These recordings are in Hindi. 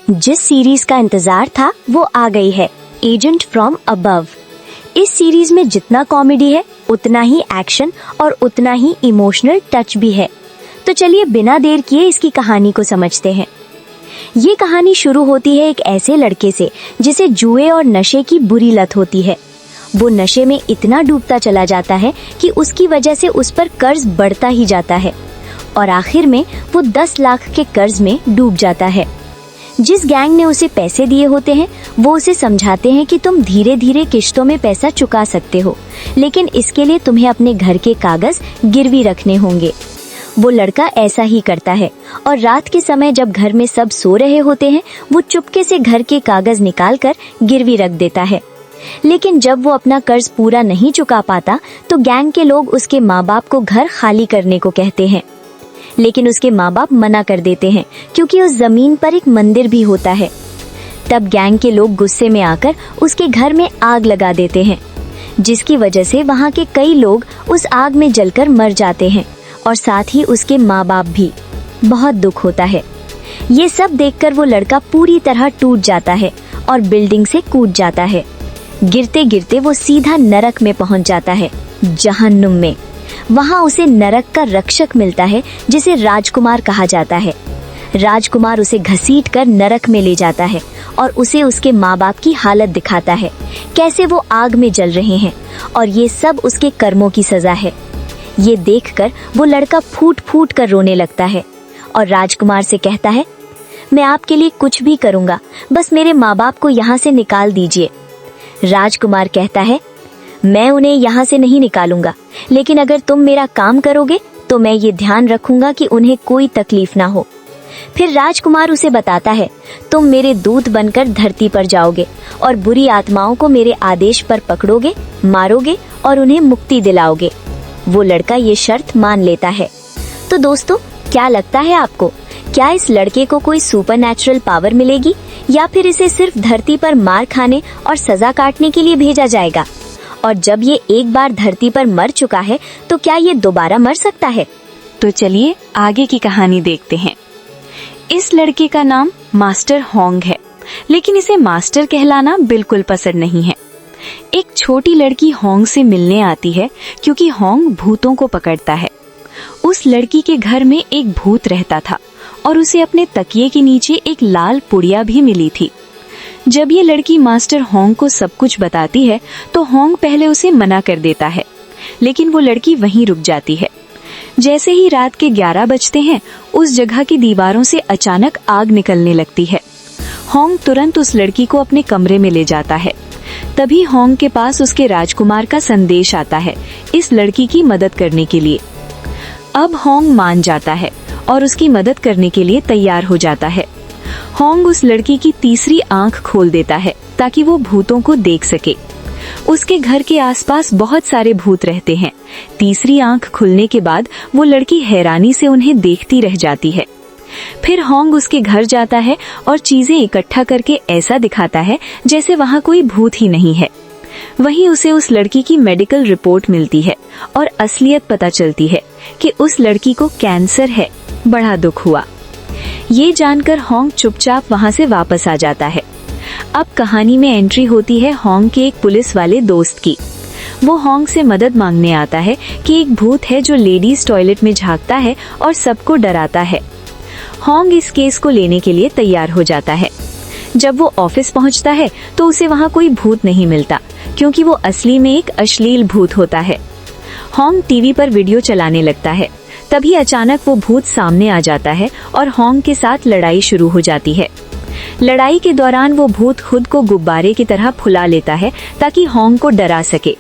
जिस सीरीज का इंतजार था वो आ गई है, एजेंट फ्रॉम अबव। इस सीरीज में जितना कॉमेडी है उतना ही एक्शन और उतना ही इमोशनल टच भी है। तो चलिए बिना देर किए इसकी कहानी को समझते हैं। ये कहानी शुरू होती है एक ऐसे लड़के से जिसे जुए और नशे की बुरी लत होती है। वो नशे में इतना डूबता चला जाता है कि उसकी वजह से उस पर कर्ज बढ़ता ही जाता है और आखिर में वो 10 लाख के कर्ज में डूब जाता है। जिस गैंग ने उसे पैसे दिए होते हैं वो उसे समझाते हैं कि तुम धीरे धीरे किश्तों में पैसा चुका सकते हो, लेकिन इसके लिए तुम्हें अपने घर के कागज गिरवी रखने होंगे। वो लड़का ऐसा ही करता है और रात के समय जब घर में सब सो रहे होते हैं वो चुपके से घर के कागज निकालकर गिरवी रख देता है। लेकिन जब वो अपना कर्ज पूरा नहीं चुका पाता तो गैंग के लोग उसके माँ बाप को घर खाली करने को कहते हैं, लेकिन उसके माँ बाप मना कर देते हैं क्योंकि उस जमीन पर एक मंदिर भी होता है। तब गैंग के लोग गुस्से में आकर उसके घर में आग लगा देते हैं, जिसकी वजह से वहाँ के कई लोग उस आग में जलकर मर जाते हैं और साथ ही उसके माँ बाप भी। बहुत दुख होता है। ये सब देखकर वो लड़का पूरी तरह टूट जाता है और बिल्डिंग से कूद जाता है। गिरते गिरते वो सीधा नरक में पहुंच जाता है, जहन्नुम में। वहाँ उसे नरक का रक्षक मिलता है जिसे राजकुमार कहा जाता है। राजकुमार उसे घसीट कर नरक में ले जाता है और उसे उसके माँ बाप की हालत दिखाता है, कैसे वो आग में जल रहे हैं और ये सब उसके कर्मों की सजा है। ये देखकर वो लड़का फूट फूट कर रोने लगता है और राजकुमार से कहता है, मैं आपके लिए कुछ भी करूँगा, बस मेरे माँ बाप को यहाँ से निकाल दीजिए। राजकुमार कहता है, मैं उन्हें यहाँ से नहीं निकालूंगा, लेकिन अगर तुम मेरा काम करोगे तो मैं ये ध्यान रखूंगा कि उन्हें कोई तकलीफ ना हो। फिर राजकुमार उसे बताता है, तुम मेरे दूत बनकर धरती पर जाओगे और बुरी आत्माओं को मेरे आदेश पर पकड़ोगे, मारोगे और उन्हें मुक्ति दिलाओगे। वो लड़का ये शर्त मान लेता है। तो दोस्तों, क्या लगता है आपको, क्या इस लड़के को कोई सुपरनैचुरल पावर मिलेगी या फिर इसे सिर्फ धरती पर मार खाने और सजा काटने के लिए भेजा जाएगा? और जब ये एक बार धरती पर मर चुका है तो क्या ये दोबारा मर सकता है? तो चलिए आगे की कहानी देखते हैं। इस लड़के का नाम मास्टर होंग है, लेकिन इसे मास्टर कहलाना बिल्कुल पसंद नहीं है। एक छोटी लड़की होंग से मिलने आती है क्योंकि होंग भूतों को पकड़ता है। उस लड़की के घर में एक भूत रहता था और उसे अपने तकिए के नीचे एक लाल पुड़िया भी मिली थी। जब ये लड़की मास्टर होंग को सब कुछ बताती है तो होंग पहले उसे मना कर देता है, लेकिन वो लड़की वहीं रुक जाती है। जैसे ही रात के 11 बजते हैं उस जगह की दीवारों से अचानक आग निकलने लगती है। होंग तुरंत उस लड़की को अपने कमरे में ले जाता है। तभी होंग के पास उसके राजकुमार का संदेश आता है इस लड़की की मदद करने के लिए। अब होंग मान जाता है और उसकी मदद करने के लिए तैयार हो जाता है। होंग उस लड़की की तीसरी आंख खोल देता है ताकि वो भूतों को देख सके। उसके घर के आसपास बहुत सारे भूत रहते हैं। तीसरी आंख खुलने के बाद वो लड़की हैरानी से उन्हें देखती रह जाती है। फिर होंग उसके घर जाता है और चीजें इकट्ठा करके ऐसा दिखाता है जैसे वहाँ कोई भूत ही नहीं है। वहीं उसे उस लड़की की मेडिकल रिपोर्ट मिलती है और असलियत पता चलती है कि उस लड़की को कैंसर है। बड़ा दुख हुआ। ये जानकर होंग चुपचाप वहाँ से वापस आ जाता है। अब कहानी में एंट्री होती है होंग के एक पुलिस वाले दोस्त की। वो होंग से मदद मांगने आता है कि एक भूत है जो लेडीज टॉयलेट में झांकता है और सबको डराता है। होंग इस केस को लेने के लिए तैयार हो जाता है। जब वो ऑफिस पहुंचता है तो उसे वहाँ कोई भूत नहीं मिलता क्योंकि वो असली में एक अश्लील भूत होता है। होंग टीवी पर वीडियो चलाने लगता है। तभी अचानक वो भूत सामने आ जाता है और होंग के साथ लड़ाई शुरू हो जाती है। लड़ाई के दौरान वो भूत खुद को गुब्बारे की तरह फुला लेता है ताकि होंग को डरा सके,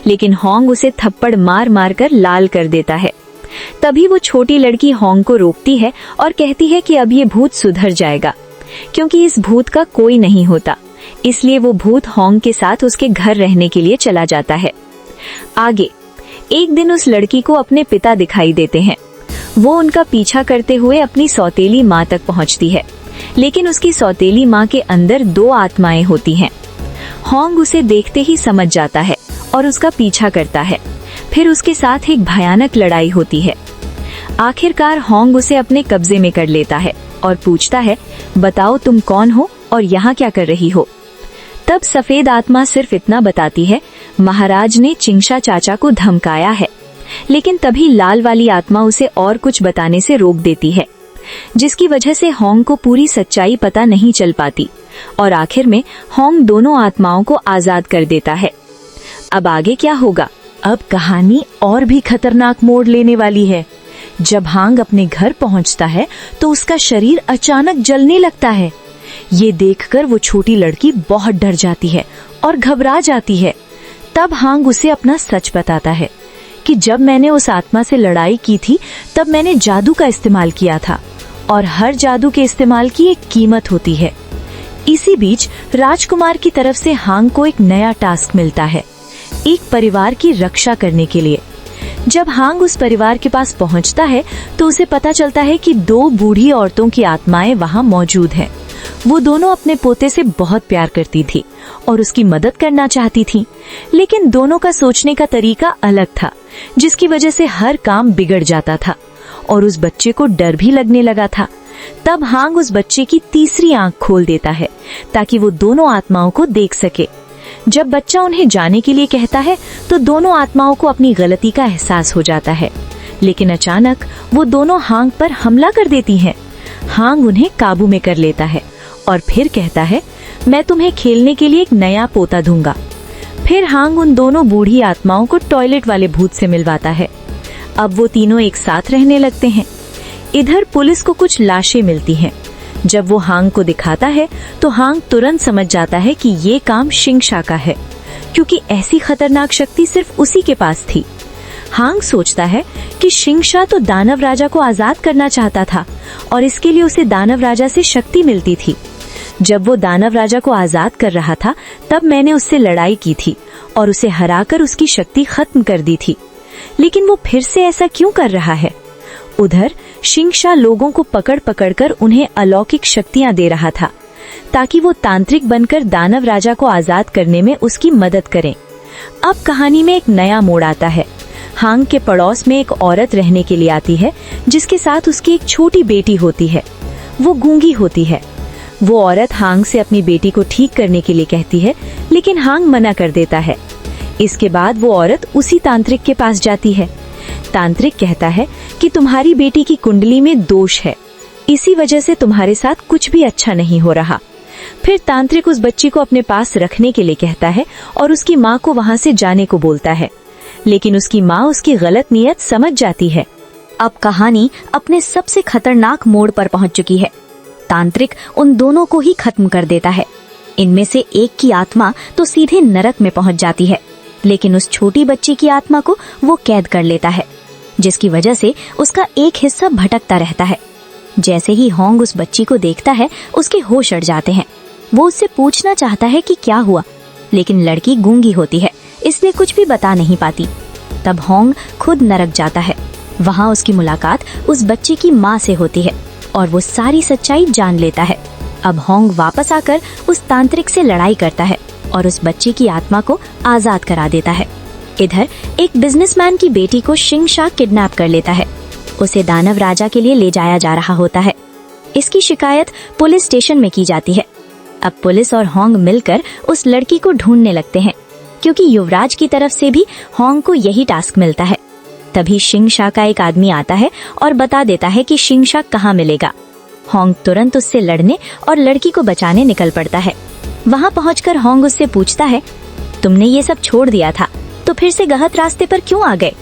लेकिन होंग उसे थप्पड़ मार मार कर लाल कर देता है। तभी वो छोटी लड़की होंग को रोकती है और कहती है कि अब ये भूत सुधर जाएगा क्योंकि इस भूत का कोई नहीं होता। इसलिए वो भूत होंग के साथ उसके घर रहने के लिए चला जाता है। आगे एक दिन उस लड़की को अपने पिता दिखाई देते हैं। वो उनका पीछा करते हुए अपनी सौतेली माँ तक पहुँचती है, लेकिन उसकी सौतेली माँ के अंदर 2 आत्माएं होती हैं। होंग उसे देखते ही समझ जाता है और उसका पीछा करता है। फिर उसके साथ एक भयानक लड़ाई होती है। आखिरकार होंग उसे अपने कब्जे में कर लेता है और पूछता है, बताओ तुम कौन हो और यहाँ क्या कर रही हो। तब सफेद आत्मा सिर्फ इतना बताती है, महाराज ने चिंगशा चाचा को धमकाया है। लेकिन तभी लाल वाली आत्मा उसे और कुछ बताने से रोक देती है, जिसकी वजह से होंग को पूरी सच्चाई पता नहीं चल पाती और आखिर में होंग दोनों आत्माओं को आजाद कर देता है। अब आगे क्या होगा? अब कहानी और भी खतरनाक मोड़ लेने वाली है। जब हांग अपने घर पहुंचता है तो उसका शरीर अचानक जलने लगता है। ये देखकर वो छोटी लड़की बहुत डर जाती है और घबरा जाती है। तब हांग उसे अपना सच बताता है कि जब मैंने उस आत्मा से लड़ाई की थी तब मैंने जादू का इस्तेमाल किया था और हर जादू के इस्तेमाल की एक कीमत होती है। इसी बीच राजकुमार की तरफ से हांग को एक नया टास्क मिलता है, एक परिवार की रक्षा करने के लिए। जब हांग उस परिवार के पास पहुंचता है तो उसे पता चलता है कि 2 बूढ़ी औरतों की आत्माएं वहां मौजूद हैं। वो दोनों अपने पोते से बहुत प्यार करती थी और उसकी मदद करना चाहती थी, लेकिन दोनों का सोचने का तरीका अलग था, जिसकी वजह से हर काम बिगड़ जाता था और उस बच्चे को डर भी लगने लगा था। तब हांग उस बच्चे की तीसरी आंख खोल देता है ताकि वो दोनों आत्माओं को देख सके। जब बच्चा उन्हें जाने के लिए कहता है तो दोनों आत्माओं को अपनी गलती का एहसास हो जाता है, लेकिन अचानक वो दोनों हांग पर हमला कर देती हैं। हांग उन्हें काबू में कर लेता है और फिर कहता है, मैं तुम्हें खेलने के लिए एक नया पोता दूंगा। फिर हांग उन दोनों बूढ़ी आत्माओं को टॉयलेट वाले भूत से मिलवाता है। अब वो तीनों एक साथ रहने लगते हैं। इधर पुलिस को कुछ लाशें मिलती हैं। जब वो हांग को दिखाता है तो हांग तुरंत समझ जाता है कि ये काम शिंगशा का है, क्योंकि ऐसी खतरनाक शक्ति सिर्फ उसी के पास थी। हांग सोचता है कि शिंगशा तो दानव राजा को आजाद करना चाहता था और इसके लिए उसे दानव राजा से शक्ति मिलती थी। जब वो दानव राजा को आजाद कर रहा था तब मैंने उससे लड़ाई की थी और उसे हराकर उसकी शक्ति खत्म कर दी थी, लेकिन वो फिर से ऐसा क्यों कर रहा है? उधर शिंगशा लोगों को पकड़ पकड़कर उन्हें अलौकिक शक्तियां दे रहा था ताकि वो तांत्रिक बनकर दानव राजा को आजाद करने में उसकी मदद करें। अब कहानी में एक नया मोड़ आता है। हांग के पड़ोस में एक औरत रहने के लिए आती है जिसके साथ उसकी एक छोटी बेटी होती है। वो गूंगी होती है। वो औरत हांग से अपनी बेटी को ठीक करने के लिए कहती है, लेकिन हांग मना कर देता है। इसके बाद वो औरत उसी तांत्रिक के पास जाती है। तांत्रिक कहता है कि तुम्हारी बेटी की कुंडली में दोष है, इसी वजह से तुम्हारे साथ कुछ भी अच्छा नहीं हो रहा। फिर तांत्रिक उस बच्ची को अपने पास रखने के लिए कहता है और उसकी माँ को वहाँ से जाने को बोलता है, लेकिन उसकी माँ उसकी गलत नीयत समझ जाती है। अब कहानी अपने सबसे खतरनाक मोड़ पर पहुंच चुकी है। तांत्रिक उन दोनों को ही खत्म कर देता है। इनमें से एक की आत्मा तो सीधे नरक में पहुंच जाती है, लेकिन उस छोटी बच्ची की आत्मा को वो कैद कर लेता है, जिसकी वजह से उसका एक हिस्सा भटकता रहता है। जैसे ही होंग उस बच्ची को देखता है उसके होश उड़ जाते हैं। वो उससे पूछना चाहता है कि क्या हुआ, लेकिन लड़की गूंगी होती है, इसलिए कुछ भी बता नहीं पाती। तब होंग खुद नरक जाता है। वहाँ उसकी मुलाकात उस बच्चे की माँ से होती है और वो सारी सच्चाई जान लेता है। अब होंग वापस आकर उस तांत्रिक से लड़ाई करता है और उस बच्चे की आत्मा को आजाद करा देता है। इधर एक बिजनेसमैन की बेटी को शिंगशा किडनैप कर लेता है। उसे दानव राजा के लिए ले जाया जा रहा होता है। इसकी शिकायत पुलिस स्टेशन में की जाती है। अब पुलिस और होंग मिलकर उस लड़की को ढूंढने लगते हैं, क्योंकि युवराज की तरफ से भी होंग को यही टास्क मिलता है। तभी शिंगशा का एक आदमी आता है और बता देता है कि शिंगशा कहाँ मिलेगा। होंग तुरंत उससे लड़ने और लड़की को बचाने निकल पड़ता है। वहाँ पहुंचकर होंग उससे पूछता है, तुमने ये सब छोड़ दिया था तो फिर से गलत रास्ते पर क्यों आ गए?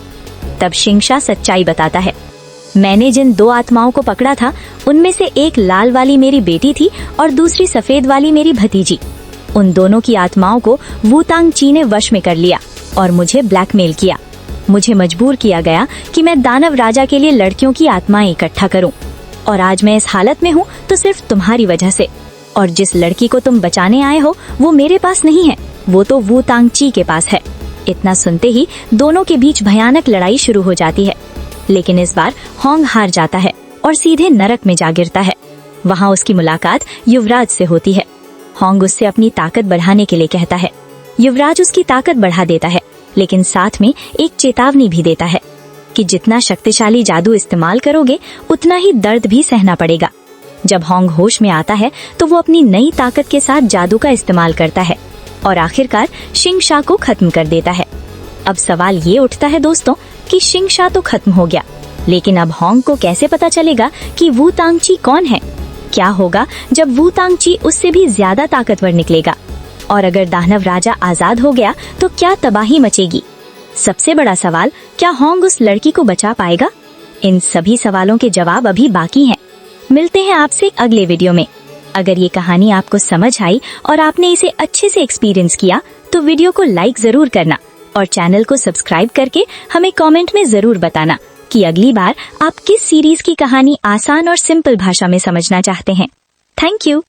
तब शिंगशा सच्चाई बताता है, मैंने जिन 2 आत्माओं को पकड़ा था उनमें से एक लाल वाली मेरी बेटी थी और दूसरी सफेद वाली मेरी भतीजी। उन दोनों की आत्माओं को वुतांग ची ने वश में कर लिया और मुझे ब्लैकमेल किया। मुझे मजबूर किया गया कि मैं दानव राजा के लिए लड़कियों की आत्माएं इकट्ठा करूं, और आज मैं इस हालत में हूं तो सिर्फ तुम्हारी वजह से। और जिस लड़की को तुम बचाने आए हो वो मेरे पास नहीं है, वो तो वुतांग ची के पास है। इतना सुनते ही दोनों के बीच भयानक लड़ाई शुरू हो जाती है, लेकिन इस बार होंग हार जाता है और सीधे नरक में जा गिरता है। वहाँ उसकी मुलाकात युवराज से होती है। होंग उससे अपनी ताकत बढ़ाने के लिए कहता है। युवराज उसकी ताकत बढ़ा देता है, लेकिन साथ में एक चेतावनी भी देता है कि जितना शक्तिशाली जादू इस्तेमाल करोगे उतना ही दर्द भी सहना पड़ेगा। जब होंग होश में आता है तो वो अपनी नई ताकत के साथ जादू का इस्तेमाल करता है और आखिरकार शिंगशा को खत्म कर देता है। अब सवाल ये उठता है दोस्तों कि शिंगशा तो खत्म हो गया, लेकिन अब होंग को कैसे पता चलेगा कि वू तांगची कौन है? क्या होगा जब वू तांगची उससे भी ज्यादा ताकतवर निकलेगा? और अगर दानव राजा आजाद हो गया तो क्या तबाही मचेगी? सबसे बड़ा सवाल, क्या होंग उस लड़की को बचा पाएगा? इन सभी सवालों के जवाब अभी बाकी हैं। मिलते हैं आपसे अगले वीडियो में। अगर ये कहानी आपको समझ आई और आपने इसे अच्छे से एक्सपीरियंस किया तो वीडियो को लाइक जरूर करना और चैनल को सब्सक्राइब करके हमें कमेंट में जरूर बताना कि अगली बार आप किस सीरीज की कहानी आसान और सिंपल भाषा में समझना चाहते हैं। Thank you.